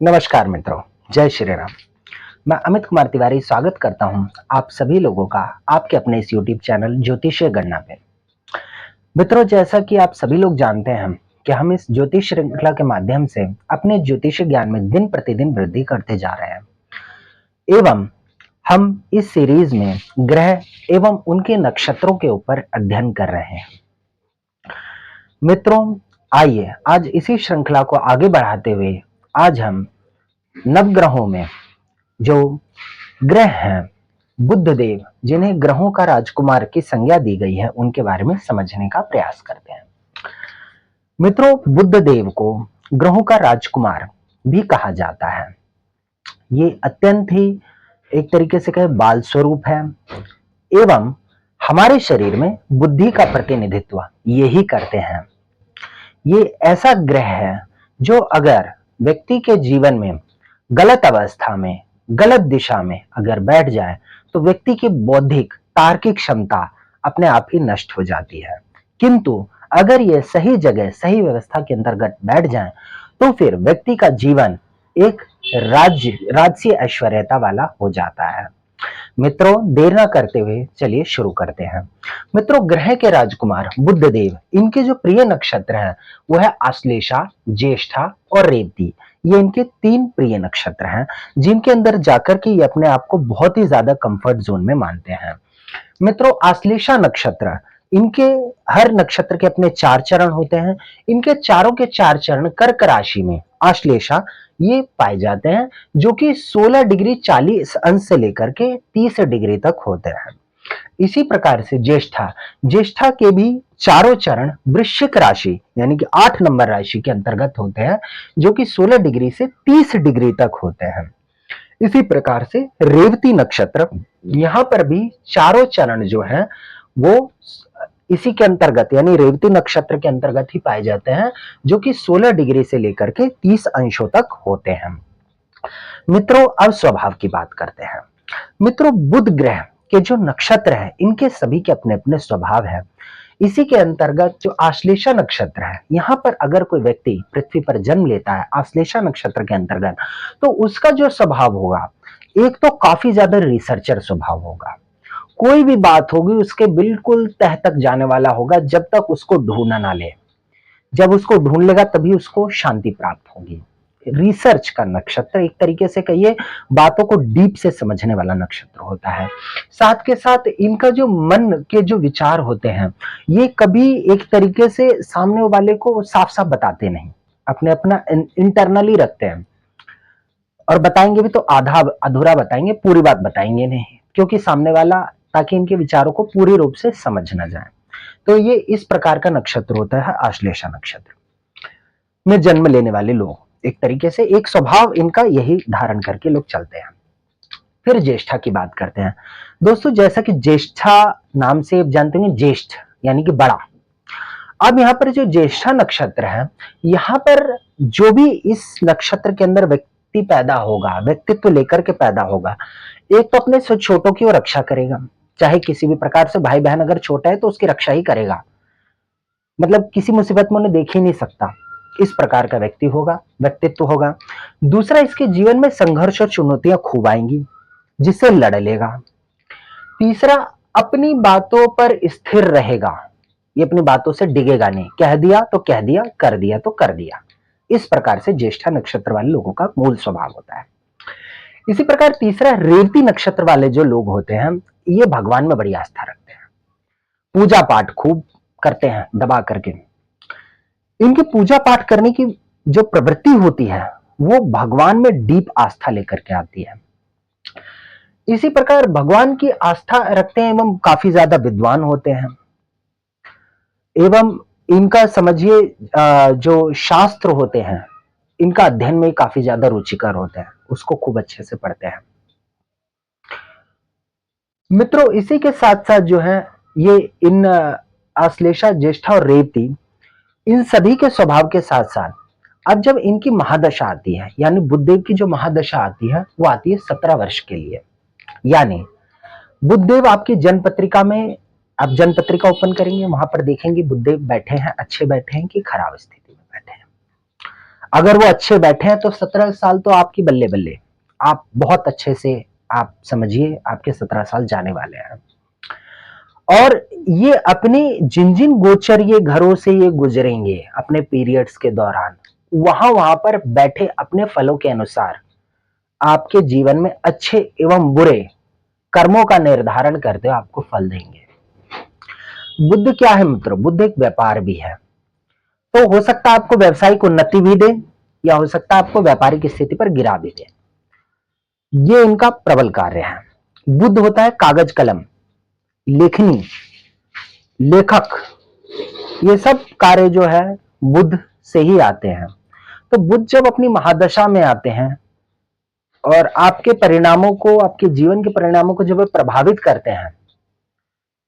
नमस्कार मित्रों, जय श्री राम। मैं अमित कुमार तिवारी स्वागत करता हूं आप सभी लोगों का आपके अपने इस यूट्यूब चैनल ज्योतिषीय गणना पे। मित्रों, जैसा कि आप सभी लोग जानते हैं कि हम इस ज्योतिष श्रृंखला के माध्यम से अपने ज्योतिष ज्ञान में दिन प्रतिदिन वृद्धि करते जा रहे हैं एवं हम इस सीरीज में ग्रह एवं उनके नक्षत्रों के ऊपर अध्ययन कर रहे हैं। मित्रों, आइए आज इसी श्रृंखला को आगे बढ़ाते हुए आज हम नवग्रहों में जो ग्रह हैं, बुध देव, जिन्हें ग्रहों का राजकुमार की संज्ञा दी गई है, उनके बारे में समझने का प्रयास करते हैं। मित्रों, बुध देव को ग्रहों का राजकुमार भी कहा जाता है। ये अत्यंत ही एक तरीके से कहे बाल स्वरूप है एवं हमारे शरीर में बुद्धि का प्रतिनिधित्व यही करते हैं। ये ऐसा ग्रह है जो अगर व्यक्ति के जीवन में गलत अवस्था में, गलत दिशा में अगर बैठ जाए तो व्यक्ति की बौद्धिक तार्किक क्षमता अपने आप ही नष्ट हो जाती है। किंतु अगर ये सही जगह, सही व्यवस्था के अंतर्गत बैठ जाए तो फिर व्यक्ति का जीवन एक राजसी ऐश्वर्यता वाला हो जाता है। मित्रों, देर ना करते हुए चलिए शुरू करते हैं। मित्रों, ग्रह के राजकुमार बुध देव, इनके जो प्रिय नक्षत्र हैं वो है आश्लेषा, ज्येष्ठा और रेवती। ये इनके 3 प्रिय नक्षत्र हैं जिनके अंदर जाकर के ये अपने आप को बहुत ही ज्यादा कंफर्ट जोन में मानते हैं। मित्रों, आश्लेषा नक्षत्र, इनके हर नक्षत्र के अपने 4 चरण होते हैं। इनके चारों के 4 चरण कर्क राशि में आश्लेषा ये पाए जाते हैं, जो कि 16 डिग्री 40 अंश से लेकर के 30 डिग्री तक होते हैं। इसी प्रकार से ज्येष्ठा, ज्येष्ठा के भी चारों चरण वृश्चिक राशि यानी कि 8 नंबर राशि के अंतर्गत होते हैं, जो कि 16 डिग्री से 30 डिग्री तक होते हैं। इसी प्रकार से रेवती नक्षत्र, यहां पर भी चारों चरण जो हैं वो इसी के अंतर्गत यानी रेवती नक्षत्र के अंतर्गत ही पाए जाते हैं, जो कि 16 डिग्री से लेकर के 30 अंशों तक होते हैं। मित्रों, अब स्वभाव की बात करते हैं। मित्रों, बुध ग्रह के जो नक्षत्र है, इनके सभी के अपने अपने स्वभाव है। इसी के अंतर्गत जो आश्लेषा नक्षत्र है, यहां पर अगर कोई व्यक्ति पृथ्वी पर जन्म लेता है आश्लेषा नक्षत्र के अंतर्गत, तो उसका जो स्वभाव होगा, एक तो काफी ज्यादा रिसर्चर स्वभाव होगा। कोई भी बात होगी उसके बिल्कुल तह तक जाने वाला होगा जब तक उसको ढूंढ ना ले। जब उसको ढूंढ लेगा तभी उसको शांति प्राप्त होगी। रिसर्च का नक्षत्र, एक तरीके से कहिए बातों को डीप से समझने वाला नक्षत्र होता है। साथ के साथ इनका जो मन के जो विचार होते हैं, ये कभी एक तरीके से सामने वाले को साफ साफ बताते नहीं, अपने अपना इंटरनली रखते हैं। और बताएंगे भी तो आधा अधूरा बताएंगे, पूरी बात बताएंगे नहीं, क्योंकि सामने वाला, ताकि इनके विचारों को पूरी रूप से समझ ना जाए। तो ये इस प्रकार का नक्षत्र होता है आश्लेषा नक्षत्र में जन्म लेने वाले लोग। एक तरीके से एक स्वभाव इनका यही धारण करके लोग चलते हैं। फिर ज्येष्ठा की बात करते हैं। दोस्तों, जैसा कि ज्येष्ठा नाम से आप जानते हैं, ज्येष्ठ यानी कि बड़ा। अब यहाँ पर जो ज्येष्ठा नक्षत्र है, यहाँ पर जो भी इस नक्षत्र के अंदर व्यक्ति पैदा होगा, व्यक्तित्व लेकर के पैदा होगा, एक तो अपने से छोटों की वो रक्षा करेगा। चाहे किसी भी प्रकार से भाई बहन अगर छोटा है तो उसकी रक्षा ही करेगा, मतलब किसी मुसीबत में उन्हें देख ही नहीं सकता। इस प्रकार का व्यक्ति होगा, व्यक्तित्व होगा। दूसरा, इसके जीवन में संघर्ष और चुनौतियां खूब आएंगी, जिससे लड़ लेगा। तीसरा, अपनी बातों पर स्थिर रहेगा, ये अपनी बातों से डिगेगा नहीं। कह दिया तो कह दिया, कर दिया तो कर दिया। इस प्रकार से ज्येष्ठा नक्षत्र वाले लोगों का मूल स्वभाव होता है। इसी प्रकार तीसरा, रेवती नक्षत्र वाले जो लोग होते हैं, ये भगवान में बड़ी आस्था रखते हैं, पूजा पाठ खूब करते हैं दबा करके। इनकी पूजा पाठ करने की जो प्रवृत्ति होती है वो भगवान में डीप आस्था लेकर के आती है। इसी प्रकार भगवान की आस्था रखते हैं एवं काफी ज्यादा विद्वान होते हैं एवं इनका समझिए जो शास्त्र होते हैं, इनका अध्ययन में काफी ज्यादा रुचिकर होते हैं, उसको खूब अच्छे से पढ़ते हैं। मित्रों, इसी के साथ साथ जो है ये इन आश्लेषा, ज्येष्ठा और रेवती, इन सभी के स्वभाव के साथ साथ अब जब इनकी महादशा आती है, यानी बुधदेव की जो महादशा आती है वो आती है 17 वर्ष के लिए। यानी बुधदेव आपकी जन्म पत्रिका में, आप जन्म पत्रिका ओपन करेंगे, वहां पर देखेंगे बुधदेव बैठे हैं, अच्छे बैठे हैं कि खराब स्थिति में बैठे हैं। अगर वो अच्छे बैठे हैं तो 17 साल तो आपकी बल्ले बल्ले, आप बहुत अच्छे से, आप समझिए आपके 17 साल जाने वाले हैं। और ये अपने जिन जिन गोचर ये घरों से ये गुजरेंगे अपने पीरियड्स के दौरान, वहां वहां पर बैठे अपने फलों के अनुसार आपके जीवन में अच्छे एवं बुरे कर्मों का निर्धारण करते हुए आपको फल देंगे। बुद्ध क्या है मित्रों? बुद्ध एक व्यापार भी है। तो हो सकता है आपको व्यवसायिक उन्नति भी दे, या हो सकता है आपको व्यापारिक स्थिति पर गिरा भी दे। ये इनका प्रबल कार्य है। बुद्ध होता है कागज कलम, लेखनी, लेखक, ये सब कार्य जो है बुद्ध से ही आते हैं। तो बुद्ध जब अपनी महादशा में आते हैं और आपके परिणामों को, आपके जीवन के परिणामों को जब वे प्रभावित करते हैं,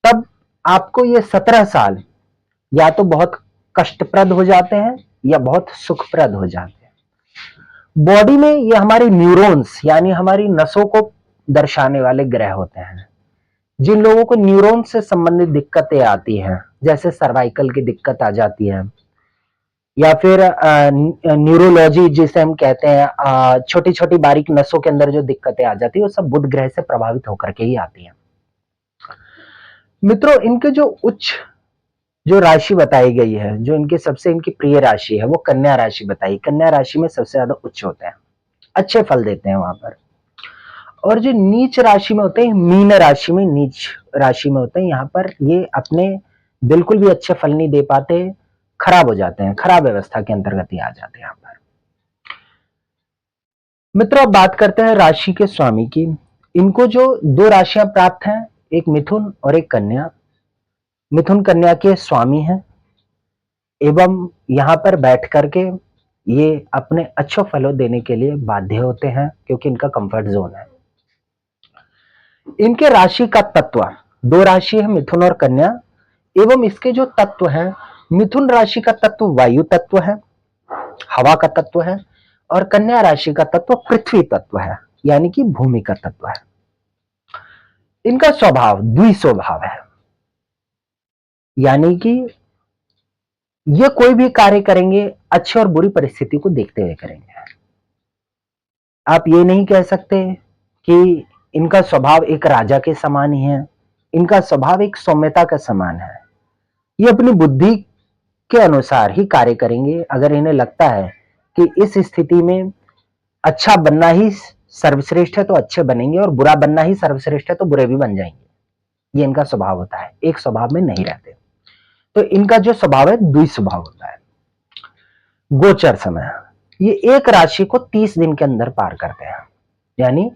तब आपको ये 17 साल या तो बहुत कष्टप्रद हो जाते हैं या बहुत सुखप्रद हो जाते हैं। बॉडी में ये हमारी न्यूरॉन्स यानी हमारी नसों को दर्शाने वाले ग्रह होते हैं। जिन लोगों को न्यूरॉन से संबंधित दिक्कतें आती हैं, जैसे सर्वाइकल की दिक्कत आ जाती है, या फिर न्यूरोलॉजी जिसे हम कहते हैं, छोटी छोटी बारीक नसों के अंदर जो दिक्कतें आ जाती है, वो सब बुध ग्रह से प्रभावित होकर के ही आती हैं। मित्रों, इनके जो उच्च जो राशि बताई गई है, जो इनके सबसे इनकी प्रिय राशि है, वो कन्या राशि बताई। कन्या राशि में सबसे ज्यादा उच्च होते हैं, अच्छे फल देते हैं वहां पर। और जो नीच राशि में होते हैं, मीन राशि में, नीच राशि में होते हैं, यहाँ पर ये अपने बिल्कुल भी अच्छे फल नहीं दे पाते, खराब हो जाते हैं, खराब व्यवस्था के अंतर्गत ही आ जाते हैं यहाँ पर। मित्रों, अब बात करते हैं राशि के स्वामी की। इनको जो 2 राशियां प्राप्त हैं, एक मिथुन और एक कन्या। मिथुन कन्या के स्वामी हैं एवं यहाँ पर बैठ करके ये अपने अच्छे फलों देने के लिए बाध्य होते हैं, क्योंकि इनका कंफर्ट जोन है। इनके राशि का तत्व, 2 राशि है मिथुन और कन्या, एवं इसके जो तत्व है, मिथुन राशि का तत्व वायु तत्व है, हवा का तत्व है, और कन्या राशि का तत्व पृथ्वी तत्व है, यानी कि भूमि का तत्व है। इनका स्वभाव द्विस्वभाव है, यानी कि ये कोई भी कार्य करेंगे अच्छी और बुरी परिस्थिति को देखते हुए करेंगे। आप ये नहीं कह सकते कि इनका स्वभाव एक राजा के समान ही है। इनका स्वभाव एक सौम्यता का समान है। ये अपनी बुद्धि के अनुसार ही कार्य करेंगे। अगर इन्हें लगता है कि इस स्थिति में अच्छा बनना ही सर्वश्रेष्ठ है तो अच्छे बनेंगे, और बुरा बनना ही सर्वश्रेष्ठ है तो बुरे भी बन जाएंगे। ये इनका स्वभाव होता है, एक स्वभाव में नहीं रहते। तो इनका जो स्वभाव है द्विस्वभाव होता है। गोचर समय, ये एक राशि को 30 दिन के अंदर पार करते हैं, यानी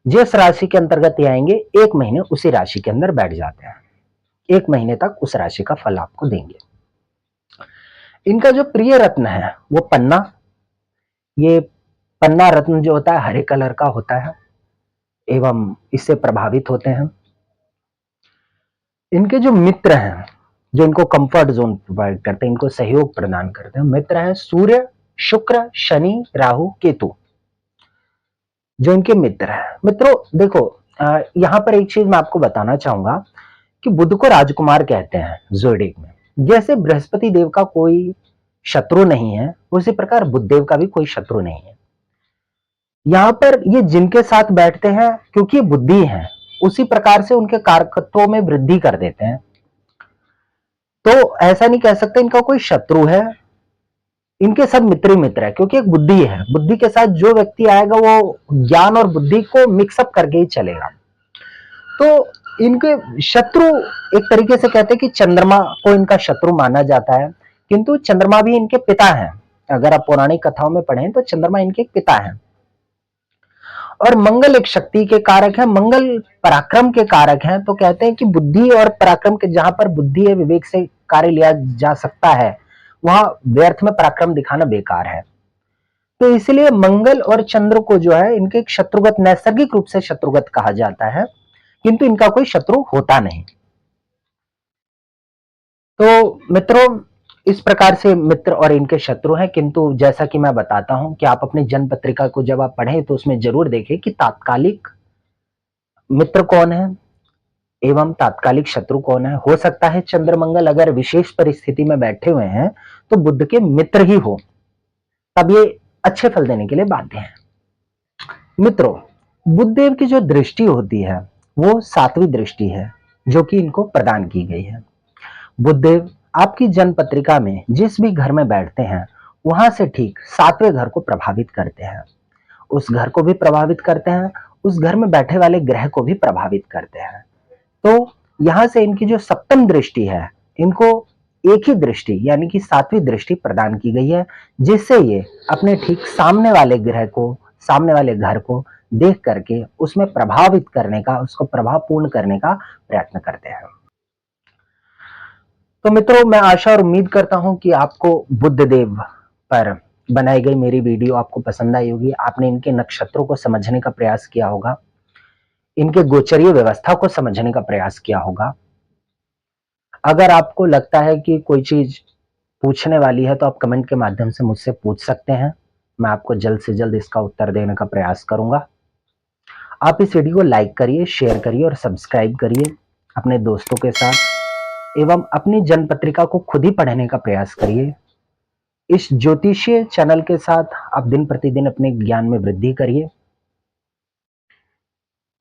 जिस राशि के अंतर्गत ये आएंगे 1 महीने उसी राशि के अंदर बैठ जाते हैं। 1 महीने तक उस राशि का फल आपको देंगे। इनका जो प्रिय रत्न है वो पन्ना। ये पन्ना रत्न जो होता है हरे कलर का होता है एवं इससे प्रभावित होते हैं। इनके जो मित्र हैं, जो इनको कंफर्ट जोन प्रोवाइड करते हैं, इनको सहयोग प्रदान करते हैं, मित्र हैं सूर्य, शुक्र, शनि, राहु, केतु, जो इनके मित्र हैं। मित्रों देखो, यहां पर एक चीज मैं आपको बताना चाहूंगा कि बुध को राजकुमार कहते हैं जोडिक में। जैसे बृहस्पति देव का कोई शत्रु नहीं है, उसी प्रकार बुध देव का भी कोई शत्रु नहीं है। यहां पर ये जिनके साथ बैठते हैं, क्योंकि ये बुद्धि है, उसी प्रकार से उनके कारकत्वों में वृद्धि कर देते हैं। तो ऐसा नहीं कह सकते इनका कोई शत्रु है, इनके सब मित्र ही मित्र है, क्योंकि एक बुद्धि है। बुद्धि के साथ जो व्यक्ति आएगा वो ज्ञान और बुद्धि को मिक्सअप करके ही चलेगा। तो इनके शत्रु एक तरीके से कहते हैं कि चंद्रमा को इनका शत्रु माना जाता है, किंतु चंद्रमा भी इनके पिता हैं। अगर आप पौराणिक कथाओं में पढ़ें तो चंद्रमा इनके पिता हैं। और मंगल एक शक्ति के कारक है, मंगल पराक्रम के कारक हैं। तो कहते हैं कि बुद्धि और पराक्रम के, जहां पर बुद्धि है विवेक से कार्य लिया जा सकता है, वहां व्यर्थ में पराक्रम दिखाना बेकार है। तो इसलिए मंगल और चंद्र को जो है इनके शत्रुगत, नैसर्गिक रूप से शत्रुगत कहा जाता है, किंतु इनका कोई शत्रु होता नहीं। तो मित्रों, इस प्रकार से मित्र और इनके शत्रु हैं। किंतु जैसा कि मैं बताता हूं कि आप अपनी जन्म पत्रिका को जब आप पढ़ें तो उसमें जरूर देखें कि तात्कालिक मित्र कौन है एवं तात्कालिक शत्रु कौन है। हो सकता है चंद्र मंगल अगर विशेष परिस्थिति में बैठे हुए हैं तो बुध के मित्र ही हो, तब ये अच्छे फल देने के लिए बाध्य हैं। मित्रों, बुद्धदेव की जो दृष्टि होती है वो सातवीं दृष्टि है जो कि इनको प्रदान की गई है। बुद्धदेव आपकी जन्म पत्रिका में जिस भी घर में बैठते हैं वहां से ठीक सातवें घर को प्रभावित करते हैं, उस घर को भी प्रभावित करते हैं, उस घर में बैठे वाले ग्रह को भी प्रभावित करते हैं। तो यहां से इनकी जो सप्तम दृष्टि है, इनको एक ही दृष्टि यानी कि सातवीं दृष्टि प्रदान की गई है, जिससे ये अपने ठीक सामने वाले ग्रह को, सामने वाले घर को देख करके उसमें प्रभावित करने का, उसको प्रभावपूर्ण करने का प्रयत्न करते हैं। तो मित्रों, मैं आशा और उम्मीद करता हूं कि आपको बुद्धदेव पर बनाई गई मेरी वीडियो आपको पसंद आई होगी। आपने इनके नक्षत्रों को समझने का प्रयास किया होगा, इनके गोचरीय व्यवस्था को समझने का प्रयास किया होगा। अगर आपको लगता है कि कोई चीज पूछने वाली है तो आप कमेंट के माध्यम से मुझसे पूछ सकते हैं। मैं आपको जल्द से जल्द इसका उत्तर देने का प्रयास करूंगा। आप इस वीडियो को लाइक करिए, शेयर करिए और सब्सक्राइब करिए अपने दोस्तों के साथ, एवं अपनी जन्म पत्रिका को खुद ही पढ़ने का प्रयास करिए। इस ज्योतिषीय चैनल के साथ आप दिन प्रतिदिन अपने ज्ञान में वृद्धि करिए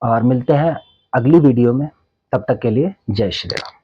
और मिलते हैं अगली वीडियो में। तब तक के लिए जय श्री राम।